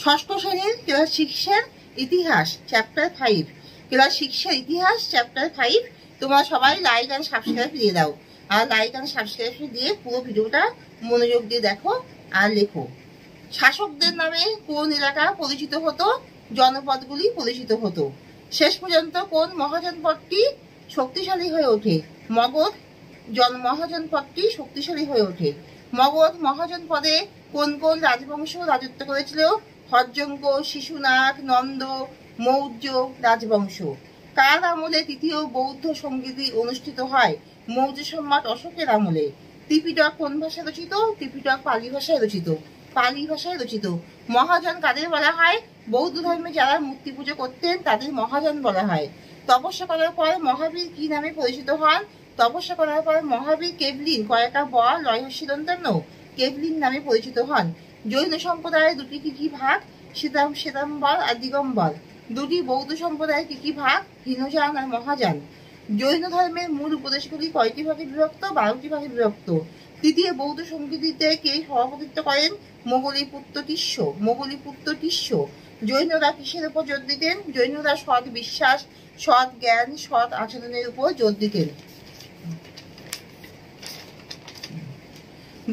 ষষ্ঠ শ্রেণীর ক্লাস 6-এর ইতিহাস চ্যাপ্টার 5, ক্লাস 6-এর ইতিহাস চ্যাপ্টার 5। তোমরা সবাই লাইক অ্যান্ড সাবস্ক্রাইব দিয়ে দাও, আর লাইক অ্যান্ড সাবস্ক্রাইব দিয়ে পুরো ভিডিওটা মনোযোগ দিয়ে দেখো আর লেখো। শাসকদের নামে কোন এলাকা পরিচিত হতো? জনপদগুলি পরিচিত হতো। শেষ পর্যন্ত কোন মহাজনপদটি শক্তিশালী হয়ে ওঠে? মগধ মহাজনপদটি শক্তিশালী হয়ে ওঠে। মগধ মহাজনপদে কোন কোন রাজবংশ রাজত্ব করেছিল? হর্যঙ্ক, শিশুনাগ, নন্দ, মৌর্য রাজবংশ। কার আমলে তৃতীয় বৌদ্ধ সংগীতি অনুষ্ঠিত হয়? মৌর্য সম্রাট অশোকের আমলে। ত্রিপিটক কোন ভাষায় রচিত? ত্রিপিটক পালি ভাষায় রচিত। পালি ভাষায় রচিত। মহাজন কাদের বলা হয়? বৌদ্ধ ধর্মে যারা মূর্তি পুজো করতেন তাদের মহাজন বলা হয়। তপস্যা করার পর মহাবীর কি নামে পরিচিত হন? তপস্যা করার পর মহাবীর কেবলিন কয়েকটা ব লয়হস্যি দন্তান্ন কেবলিন নামে পরিচিত হন। জৈন সম্প্রদায়ের দুটি কি ভাগ? শ্বেতাম্বর আর দিগম্বর। দুটি বৌদ্ধ সম্প্রদায়ের কি ভাগ? হীনযান আর মহাযান। জৈন ধর্মের মূল উপদেশগুলি কয়টি ভাগে বিভক্ত? 12টি ভাগে বিভক্ত। তৃতীয় বৌদ্ধ সংগীতিতে কে সভাপতিত্ব করেন? মোগলীপুত্র তিস্য। জৈনরা কিসের উপর জোর দিতেন? জৈনরা সৎ বিশ্বাস, সৎ জ্ঞান, সৎ আচরণের উপর জোর দিতেন।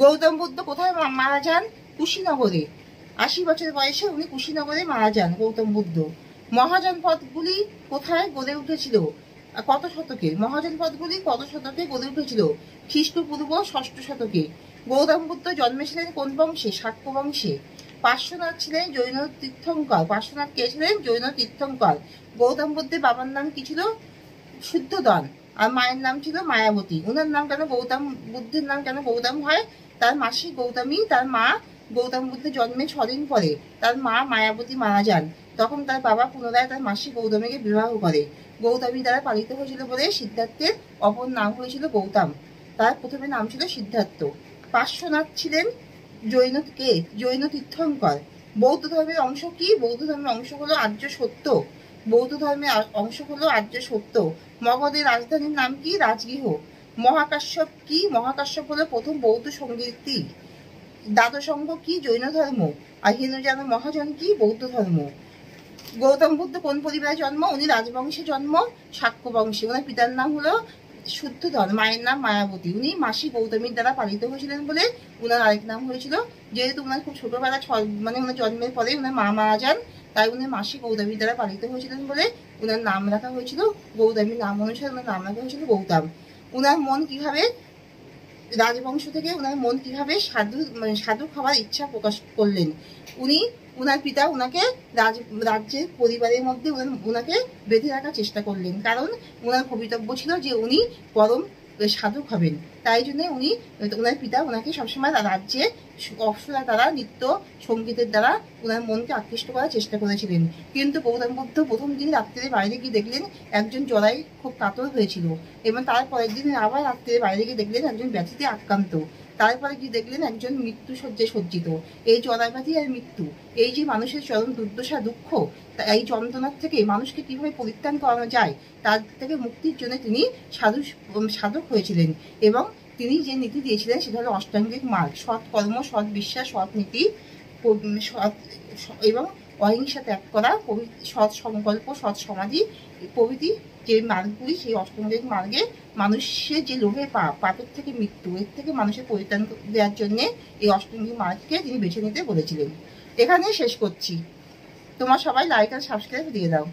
গৌতম বুদ্ধ কোথায় মারা যান? কুশীনগরে। 80 বছর বয়সে উনি কুশীনগরে মারা যান গৌতম বুদ্ধ। মহাজনপদগুলি কোথায় গড়ে উঠেছিল? কত শতকে? মহাজনপদগুলি কত শতকে গড়ে উঠেছিল? খ্রিস্টপূর্ব 6ষ্ঠ শতকে। গৌতম বুদ্ধ জন্মেছিলেন কোন বংশে? শাক্য বংশে। পার্শ্বনাথ ছিলেন জৈন তীর্থঙ্কর। পার্শ্বনাথ কে ছিলেন? জৈন তীর্থঙ্কর। গৌতম বুদ্ধের বাবার নাম কি ছিল? শুদ্ধোদন। আর মায়ের নাম ছিল মায়াবতী। ওনার নাম কেন গৌতম? বুদ্ধের নাম কেন গৌতম হয়? তার মাসি গৌতমী, তার মা গৌতম বুদ্ধের জন্মে 6 দিন পরে তার মা মায়াবতী মারা যান। তখন তার বাবা পুনরায় তার মাসি গৌতমীকে বিবাহ করে। গৌতমী দ্বারা পালিত হয়েছিল বলে সিদ্ধার্থের অপর নাম হয়েছিল গৌতম। তার প্রথমে নাম ছিল সিদ্ধার্থ। পার্শ্বনাথ ছিলেন জৈন তীর্থঙ্কর। বৌদ্ধ ধর্মের অংশ কি? বৌদ্ধ ধর্মের অংশ হলো আর্য সত্য। বৌদ্ধ ধর্মের অংশ হলো আর্য সত্য। মগধের রাজধানীর নাম কি? রাজগৃহ। মহাকাশ্যপ কি? মহাকাশ্যপ হলো প্রথম বৌদ্ধ সংগীতি। দ্বাদশাঙ্গ কি? জৈন ধর্ম। আর হীনযান মহাজন কি? বৌদ্ধ ধর্ম। গৌতম বুদ্ধ কোন পরিবারে জন্ম? উনি রাজবংশে জন্ম, শাক্য বংশে। ওনার পিতার নাম হলো শুদ্ধোদন, মায়ের নাম মায়াবতী। উনি মাসি গৌতমীর দ্বারা পালিত হয়েছিলেন বলে উনার আরেক নাম হয়েছিল। যেহেতু উনার খুব ছোটবেলা মানে ওনার জন্মের পরে উনার মা মারা যান, তাই উনি মাসি গৌতমীর দ্বারা পালিত হয়েছিলেন বলে উনার নাম রাখা হয়েছিল গৌতমীর নাম অনুসারে উনার নাম রাখা হয়েছিল গৌতম। উনার মন কিভাবে রাজবংশ থেকে উনার মন কিভাবে সাধু খাওয়ার ইচ্ছা প্রকাশ করলেন? উনার পিতা উনাকে রাজ্যের পরিবারের মধ্যে উনাকে বেঁধে রাখার চেষ্টা করলেন, কারণ উনার ভবিতব্য ছিল যে উনি পরম সাধু হবেন। তাই জন্য উনার পিতা উনাকে সবসময় রাজ্যে অপ্সরা দ্বারা, নৃত্য সঙ্গীতের দ্বারা উনার মনকে আকৃষ্ট করার চেষ্টা করেছিলেন। কিন্তু গৌতম বুদ্ধ প্রথম দিন রাত্রে বাইরে গিয়ে দেখলেন একজন জরায় খুব কাতর হয়েছিল, এবং তারপরের দিন আবার রাত্রে বাইরে গিয়ে দেখলেন একজন ব্যাধিতে আক্রান্ত। তারপরে গিয়ে দেখলেন একজন মৃত্যু শয্যায় সজ্জিত। এই জরাব্যাধি আর মৃত্যু, এই যে মানুষের চরম দুর্দশা, দুঃখ, এই যন্ত্রণার থেকে মানুষকে কিভাবে পরিত্রাণ করানো যায় তার থেকে মুক্তির জন্য তিনি সাধক হয়েছিলেন। এবং তিনি যে নীতি দিয়েছিলেন সেটা হলো অষ্টাঙ্গিক মার্গ: সৎ কর্ম, সৎ বিশ্বাস, সৎ নীতি, এবং অহিংসা ত্যাগ করা, সৎ সংকল্প, সৎ সমাধি প্রভৃতি যে মার্গগুলি, সেই অষ্টাঙ্গিক মার্গে মানুষের যে লোভে পাপের থেকে মৃত্যু, এর থেকে মানুষের পরিত্রাণ দেওয়ার জন্য এই অষ্টাঙ্গিক মার্গকে তিনি বেছে নিতে বলেছিলেন। এখানে শেষ করছি। তোমরা সবাই লাইক আর সাবস্ক্রাইব দিয়ে দাও।